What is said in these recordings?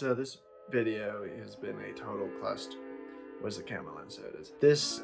So this video has been a total cluster. Where's the camera lens? There it is. This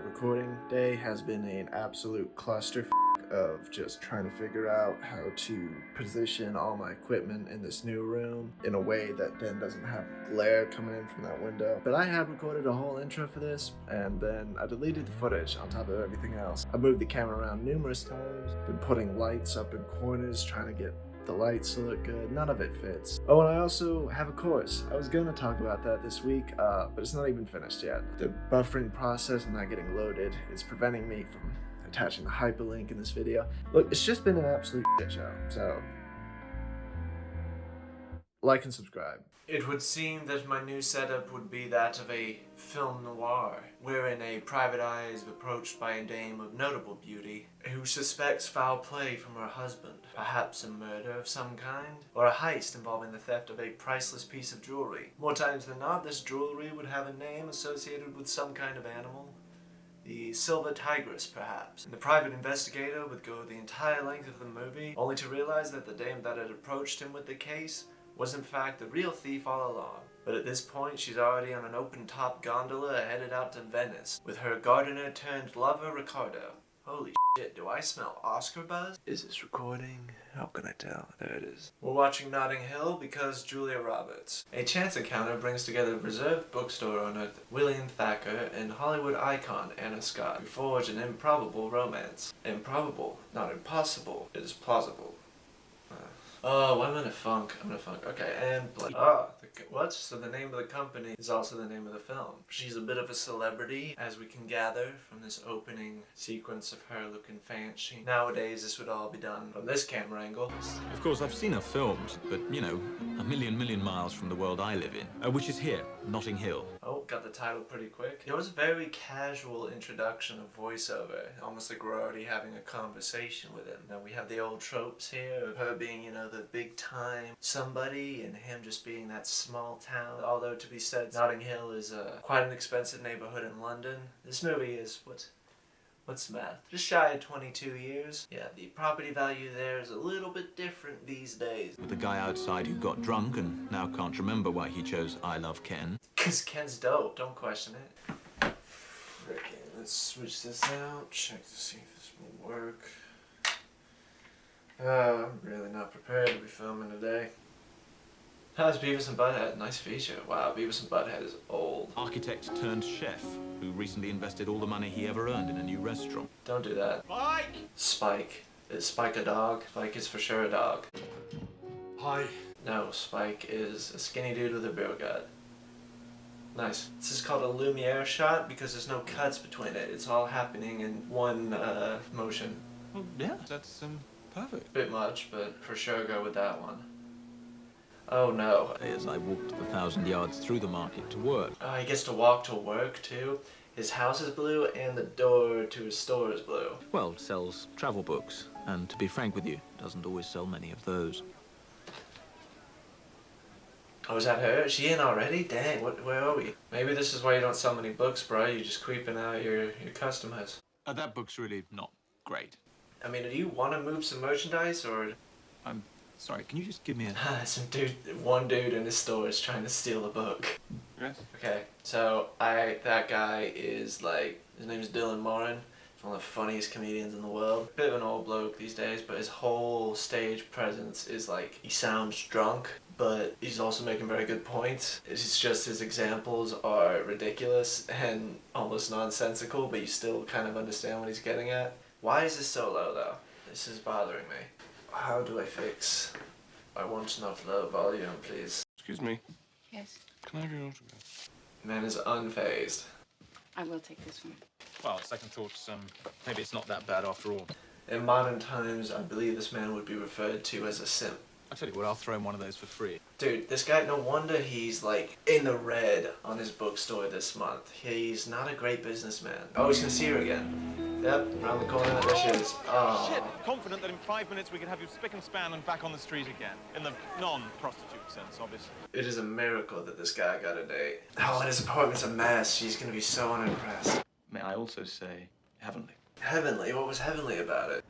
recording day has been an absolute cluster of just trying to figure out how to position all my equipment in this new room in a way that then doesn't have glare coming in from that window. But I had recorded a whole intro for this, and then I deleted the footage on top of everything else. I moved the camera around numerous times, been putting lights up in corners, trying to get the lights to look good. None of it fits. Oh, and I also have a course. I was gonna talk about that this week, but it's not even finished yet. The buffering process and not getting loaded is preventing me from attaching the hyperlink in this video. Look, it's just been an absolute shit show, so like and subscribe. It would seem that my new setup would be that of a film noir, wherein a private eye is approached by a dame of notable beauty who suspects foul play from her husband, perhaps a murder of some kind, or a heist involving the theft of a priceless piece of jewelry. More times than not, this jewelry would have a name associated with some kind of animal. The silver tigress, perhaps. And the private investigator would go the entire length of the movie, only to realize that the dame that had approached him with the case was in fact the real thief all along. But at this point, she's already on an open-top gondola headed out to Venice, with her gardener-turned-lover, Ricardo. Holy shit, do I smell Oscar buzz? Is this recording? How can I tell? There it is. We're watching Notting Hill because Julia Roberts. A chance encounter brings together reserved bookstore owner William Thacker and Hollywood icon Anna Scott to forge an improbable romance. Improbable, not impossible, it is plausible. Oh, I'm in a funk. Okay, and what? So the name of the company is also the name of the film. She's a bit of a celebrity, as we can gather from this opening sequence of her looking fancy. Nowadays, this would all be done from this camera angle. Of course, I've seen her films, but, you know, a million miles from the world I live in, which is here, Notting Hill. Oh, got the title pretty quick. It was a very casual introduction of voiceover, almost like we're already having a conversation with him. Now, we have the old tropes here of her being, you know, the big time somebody, and him just being that small town. Although, to be said, Notting Hill is quite an expensive neighborhood in London. This movie is, what's the math? Just shy of 22 years. Yeah, the property value there is a little bit different these days. With the guy outside who got drunk and now can't remember why he chose I Love Ken. Cause Ken's dope, don't question it. Frickin', let's switch this out, check to see if this will work. I'm really not prepared to be filming today. How's Beavis and Butthead? Nice feature. Wow, Beavis and Butthead is old. Architect turned chef who recently invested all the money he ever earned in a new restaurant. Don't do that. Spike! Spike. Is Spike a dog? Spike is for sure a dog. Hi. No, Spike is a skinny dude with a beer gut. Nice. This is called a Lumiere shot because there's no cuts between it. It's all happening in one motion. Well, yeah, that's perfect. Bit much, but for sure go with that one. Oh no. As I walked the 1,000 yards through the market to work. He gets to walk to work too. His house is blue and the door to his store is blue. Well, sells travel books, and to be frank with you, doesn't always sell many of those. Oh, is that her? Is she in already? Dang, where are we? Maybe this is why you don't sell many books, bro. You're just creeping out your customers. That book's really not great. I mean, do you want to move some merchandise, or...? I'm sorry, can you just give me a... One dude in his store is trying to steal a book. Yes? Okay, so that guy is like, his name is Dylan Moran. He's one of the funniest comedians in the world. Bit of an old bloke these days, but his whole stage presence is like, he sounds drunk, but he's also making very good points. It's just his examples are ridiculous and almost nonsensical, but you still kind of understand what he's getting at. Why is this so low though? This is bothering me. How do I fix? I want enough low volume, please. Excuse me. Yes, Can I have your autograph? Man is unfazed. I will take this one. Well, second thoughts, maybe it's not that bad after all. In modern times, I believe this man would be referred to as a simp. I'll tell you what, I'll throw him one of those for free. Dude, this guy, no wonder he's like in the red on his bookstore this month. He's not a great businessman. Oh, he's gonna see her again. Yep, around the corner, there she is. Oh. Shit, confident that in 5 minutes we could have you spick and span and back on the street again. In the non-prostitute sense, obviously. It is a miracle that this guy got a date. Oh, and his apartment's a mess. She's gonna be so unimpressed. May I also say, heavenly. Heavenly? What was heavenly about it?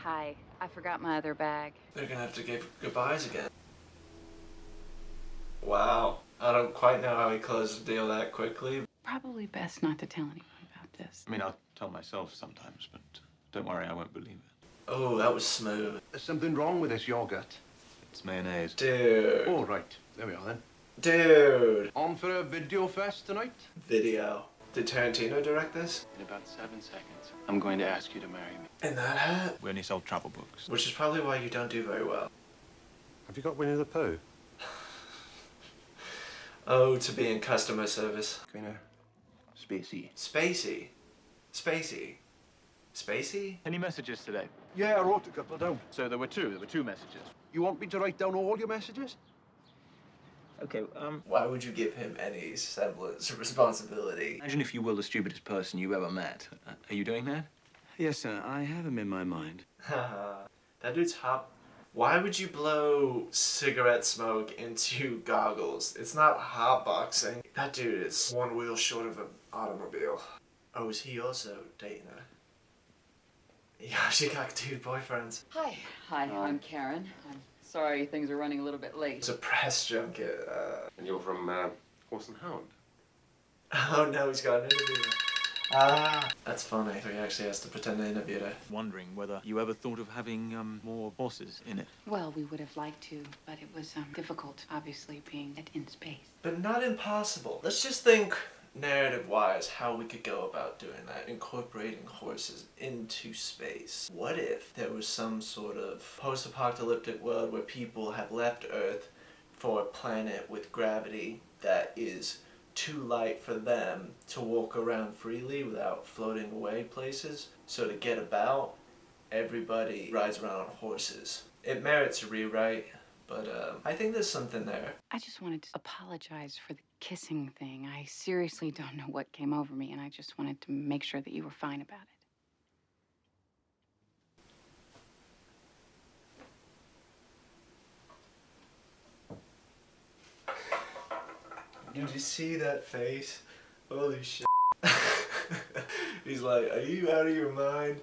Hi, I forgot my other bag. They're gonna have to give goodbyes again. Wow. I don't quite know how he closed the deal that quickly. Probably best not to tell anyone about this. I mean, I'll tell myself sometimes, but don't worry, I won't believe it. Oh, that was smooth. There's something wrong with this yogurt. It's mayonnaise. Dude. All right, there we are then. Dude. On for a video fest tonight? Video. Did Tarantino direct this? In about 7 seconds, I'm going to ask you to marry me. In that hat? We only sell travel books. Which is probably why you don't do very well. Have you got Winnie the Pooh? Oh, to be in customer service. Kind of spacey. Spacey. Spacey. Spacey? Any messages today? Yeah, I wrote a couple down. So there were two messages. You want me to write down all your messages? Okay, Why would you give him any semblance of responsibility? imagine if you were the stupidest person you ever met. Are you doing that? Yes, sir, I have him in my mind. Haha. That dude's hot. Why would you blow cigarette smoke into goggles? It's not hotboxing. That dude is one wheel short of an automobile. Oh, is he also dating her? Yeah, she got 2 boyfriends. Hi. Hi, I'm Karen. I'm sorry things are running a little bit late. It's a press junket. And you're from Horse and Hound? Oh no, he's got an interview. Ah, that's funny. So he actually has to pretend to interview her. Wondering whether you ever thought of having more horses in it. Well, we would have liked to, but it was difficult, obviously, being in space. But not impossible. Let's just think narrative-wise how we could go about doing that, incorporating horses into space. What if there was some sort of post-apocalyptic world where people have left Earth for a planet with gravity that is too light for them to walk around freely without floating away places? So to get about, everybody rides around on horses. It merits a rewrite, but I think there's something there. I just wanted to apologize for the kissing thing. I seriously don't know what came over me, and I just wanted to make sure that you were fine about it. Did you see that face? Holy shit. He's like, are you out of your mind?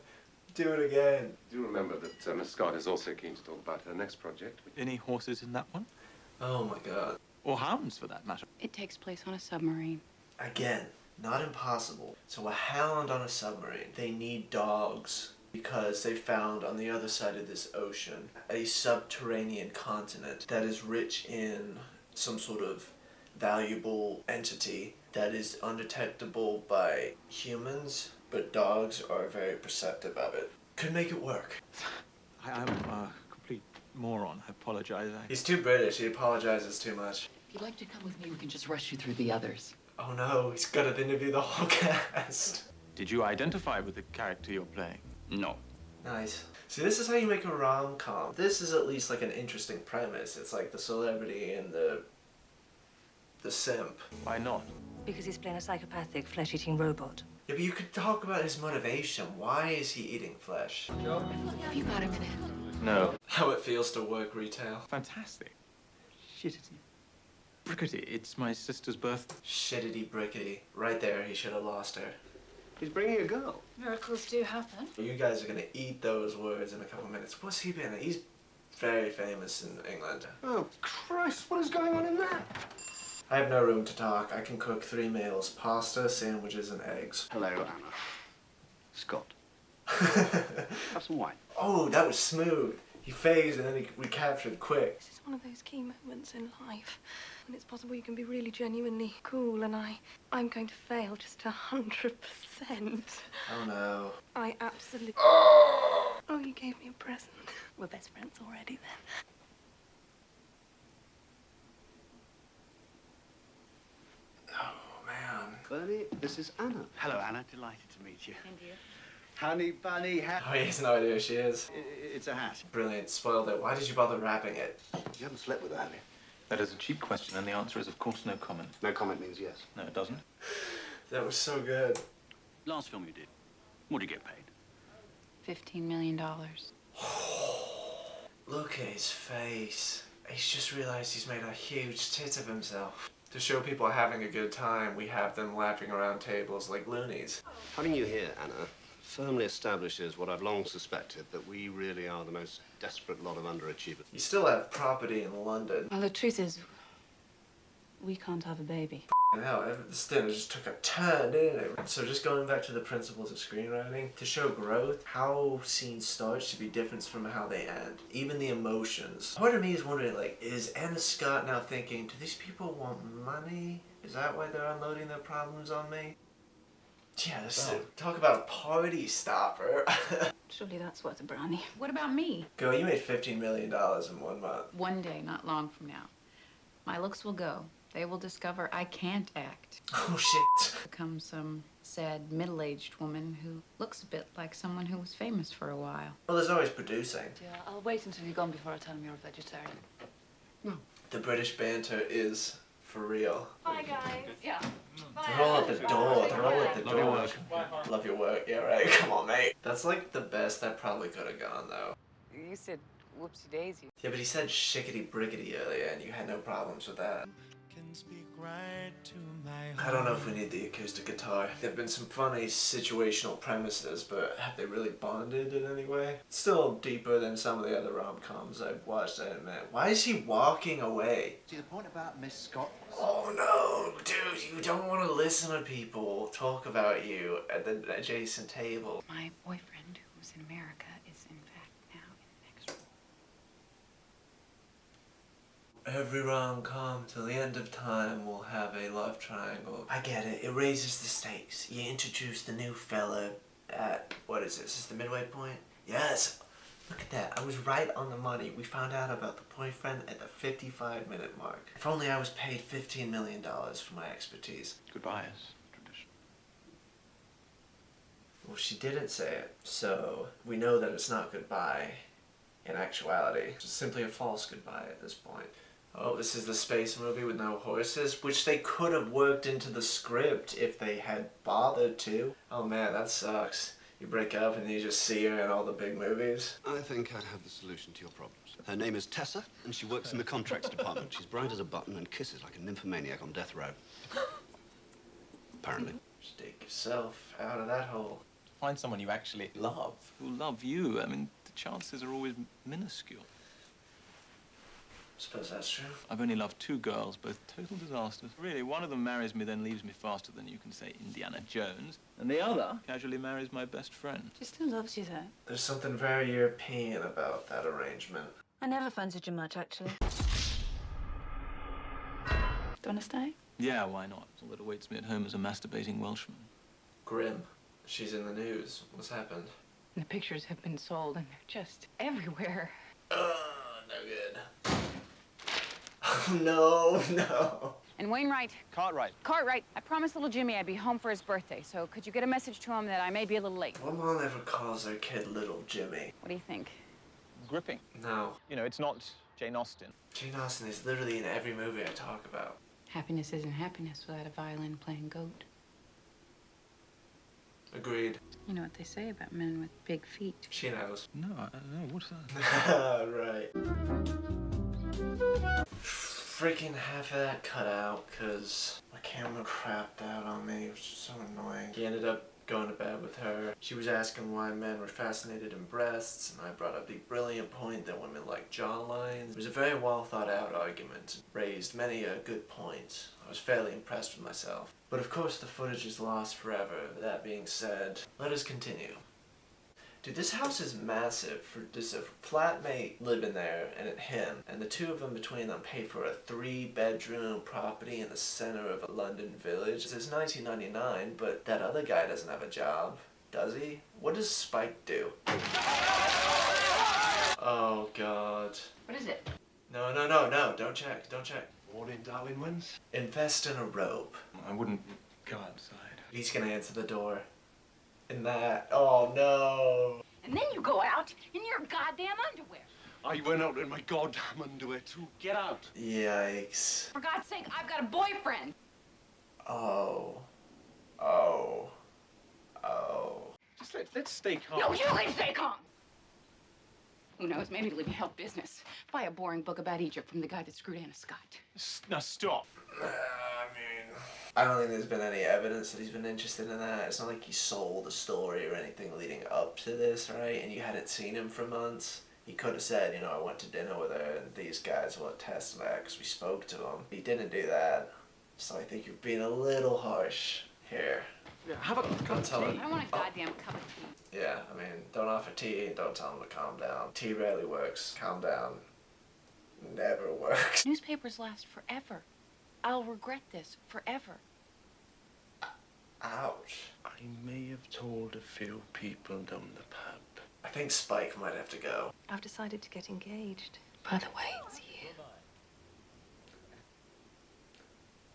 Do it again. Do remember that Miss Scott is also keen to talk about her next project. Any horses in that one? Oh my god. Or hounds, for that matter. It takes place on a submarine. Again, not impossible. So a hound on a submarine. They need dogs because they found on the other side of this ocean a subterranean continent that is rich in some sort of valuable entity that is undetectable by humans, but dogs are very perceptive of it. Could make it work. I'm a complete moron. I apologize. He's too British. He apologizes too much. If you'd like to come with me, we can just rush you through the others. Oh no, he's gonna interview the whole cast. Did you identify with the character you're playing? No. Nice. See, this is how you make a rom-com. This is at least like an interesting premise. It's like the celebrity and the simp. Why not? Because he's playing a psychopathic, flesh-eating robot. Yeah, but you could talk about his motivation. Why is he eating flesh? Have you got a minute? No. How it feels to work retail. Fantastic. Shittity. Brickety, it's my sister's birthday. Shittity brickety. Right there, he should have lost her. He's bringing a girl. Miracles do happen. You guys are gonna eat those words in a couple minutes. What's he been? He's very famous in England. Oh, Christ, what is going on in there? I have no room to talk. I can cook 3 meals. Pasta, sandwiches, and eggs. Hello, Anna. Scott. Have some wine. Oh, that was smooth. He phased and then he recaptured quick. This is one of those key moments in life when it's possible you can be really genuinely cool, and I'm going to fail just 100%. Oh no. I absolutely... Oh, you gave me a present. We're best friends already then. Oh man. Bernie, this is Anna. Hello, Anna. Delighted to meet you. And you? Honey bunny hat. Oh, he has no idea who she is. It's a hat. Brilliant. Spoiled it. Why did you bother wrapping it? You haven't slept with her, have you? That is a cheap question, and the answer is, of course, no comment. No comment means yes. No, it doesn't. That was so good. Last film you did. What did you get paid? $15 million. Look at his face. He's just realized he's made a huge tit of himself. To show people are having a good time, we have them laughing around tables like loonies. Having you here, Anna, firmly establishes what I've long suspected, that we really are the most desperate lot of underachievers. You still have property in London. Well, the truth is, We can't have a baby. Hell, this dinner just took a turn, didn't it? So just going back to the principles of screenwriting, to show growth, how scenes start should be different from how they end. Even the emotions. Part of me is wondering, like, is Anna Scott now thinking, do these people want money? Is that why they're unloading their problems on me? Yeah, talk about a party stopper. Surely that's worth a brownie. What about me? Girl, you made $15 million in 1 month. One day, not long from now, my looks will go. They will discover I can't act. Oh, shit. Become some sad, middle-aged woman who looks a bit like someone who was famous for a while. Well, there's always producing. Yeah, I'll wait until you're gone before I tell them you're a vegetarian. The British banter is for real. Bye, guys. Yeah. They're all at the door. They're all at the Love your door. work. Love your work. Yeah, right. Come on, mate. That's like the best that probably could have gone, though. You said whoopsie daisy. Yeah, but he said shickety brickety earlier, and you had no problems with that. I don't know if we need the acoustic guitar. There have been some funny situational premises, but have they really bonded in any way? It's still deeper than some of the other rom-coms I've watched, I admit. Why is he walking away? See, the point about Miss Scott was... Oh no, dude, you don't want to listen to people talk about you at the adjacent table. My boyfriend, who's in America, is in fact now in the next room. Every rom-com till the end of time will have a love triangle. I get it. It raises the stakes. You introduce the new fella at, what is this? Is this the midway point? Yes. Look at that. I was right on the money. We found out about the boyfriend at the 55-minute mark. If only I was paid $15 million for my expertise. Goodbye is tradition. Well, she didn't say it, so we know that it's not goodbye in actuality. It's simply a false goodbye at this point. Oh, this is the space movie with no horses, which they could have worked into the script if they had bothered to. Oh man, that sucks. You break up and you just see her in all the big movies. I think I have the solution to your problems. Her name is Tessa, and she works in the contracts department. She's bright as a button and kisses like a nymphomaniac on death row. Apparently. Just dig yourself out of that hole. Find someone you actually love. Who love you? I mean, the chances are always minuscule. Suppose that's true. I've only loved 2 girls, both total disasters. Really, one of them marries me, then leaves me faster than you can say Indiana Jones. And the other casually marries my best friend. She still loves you, though. There's something very European about that arrangement. I never fancied you much, actually. Do you want to stay? Yeah, why not? All that awaits me at home is a masturbating Welshman. Grim. She's in the news. What's happened? The pictures have been sold, and they're just everywhere. No good. Oh, no, no. And Wainwright. Cartwright. Cartwright. I promised little Jimmy I'd be home for his birthday, so could you get a message to him that I may be a little late? What mom ever calls their kid Little Jimmy? What do you think? Gripping. No. You know, it's not Jane Austen. Jane Austen is literally in every movie I talk about. Happiness isn't happiness without a violin playing goat. Agreed. You know what they say about men with big feet. She knows. No, I don't know. What's that? Right. Freaking half of that cut out because my camera crapped out on me. It was just so annoying. He ended up going to bed with her. She was asking why men were fascinated in breasts, and I brought up the brilliant point that women like jawlines. It was a very well thought out argument. Raised many a good point. I was fairly impressed with myself. But of course the footage is lost forever. That being said, let us continue. Dude, this house is massive. For just a flatmate living there and him, and the 2 of them between them pay for a 3-bedroom property in the center of a London village. It's 1999, but that other guy doesn't have a job, does he? What does Spike do? Oh God. What is it? No, don't check, don't check. Morning, Darwin wins. Invest in a rope. I wouldn't go outside. He's gonna answer the door. And that, oh no. And then you go out in your goddamn underwear. I went out in my goddamn underwear too. Get out. Yikes. For God's sake, I've got a boyfriend. Oh. Just let's stay calm. No, you can stay calm. Who knows, maybe it'll even help business. Buy a boring book about Egypt from the guy that screwed Anna Scott. Now stop. I don't think there's been any evidence that he's been interested in that. It's not like he sold a story or anything leading up to this, right? And you hadn't seen him for months. He could have said, you know, I went to dinner with her and these guys will attest to that because we spoke to them. He didn't do that. So I think you're being a little harsh here. Yeah, have a cup of tea. I don't want a goddamn cup of tea. Yeah, I mean, don't offer tea and don't tell him to calm down. Tea rarely works. Calm down never works. Newspapers last forever. I'll regret this forever. Ouch. I may have told a few people down the pub. I think Spike might have to go. I've decided to get engaged. By the way, it's you.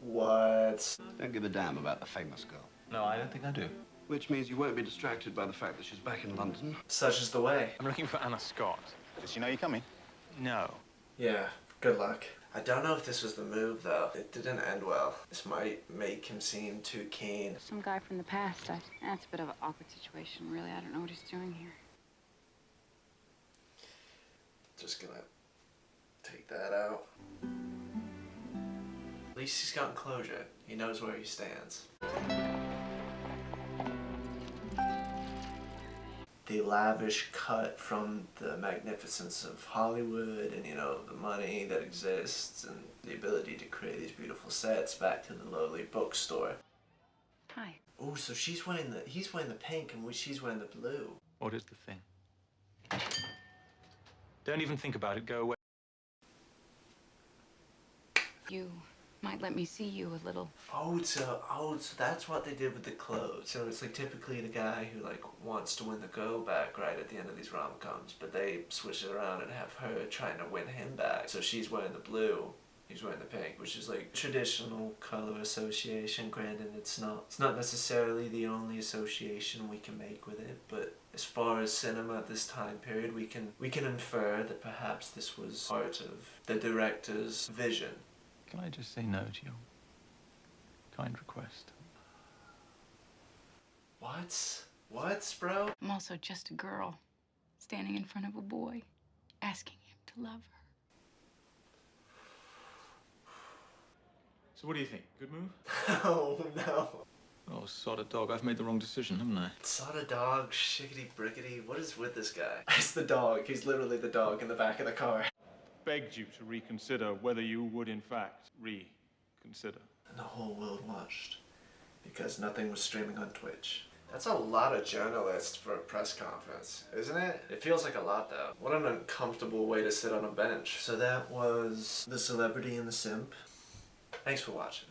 What? Don't give a damn about the famous girl. No, I don't think I do. Which means you won't be distracted by the fact that she's back in London. Such is the way. I'm looking for Anna Scott. Does she know you're coming? No. Yeah, good luck. I don't know if this was the move, though. It didn't end well. This might make him seem too keen. Some guy from the past. That's a bit of an awkward situation, really. I don't know what he's doing here. Just gonna take that out. At least he's gotten closure. He knows where he stands. The lavish cut from the magnificence of Hollywood and, you know, the money that exists and the ability to create these beautiful sets back to the lowly bookstore. Hi. Oh, so he's wearing the pink and she's wearing the blue. What is the thing? Don't even think about it. Go away. You might let me see you a little. Oh, so that's what they did with the clothes. So it's like typically the guy who like wants to win the girl back right at the end of these rom-coms, but they switch it around and have her trying to win him back. So she's wearing the blue, he's wearing the pink, which is like traditional color association. Granted, it's not necessarily the only association we can make with it, but as far as cinema at this time period, we can infer that perhaps this was part of the director's vision. Can I just say no to your kind request? What, bro? I'm also just a girl standing in front of a boy, asking him to love her. So what do you think? Good move? Oh, no. Oh, sod a dog. I've made the wrong decision, haven't I? Sod a dog, shickety brickety. What is with this guy? It's the dog. He's literally the dog in the back of the car. Begged you to reconsider whether you would, in fact, reconsider. And the whole world watched because nothing was streaming on Twitch. That's a lot of journalists for a press conference, isn't it? It feels like a lot, though. What an uncomfortable way to sit on a bench. So that was The Celebrity and the Simp. Thanks for watching.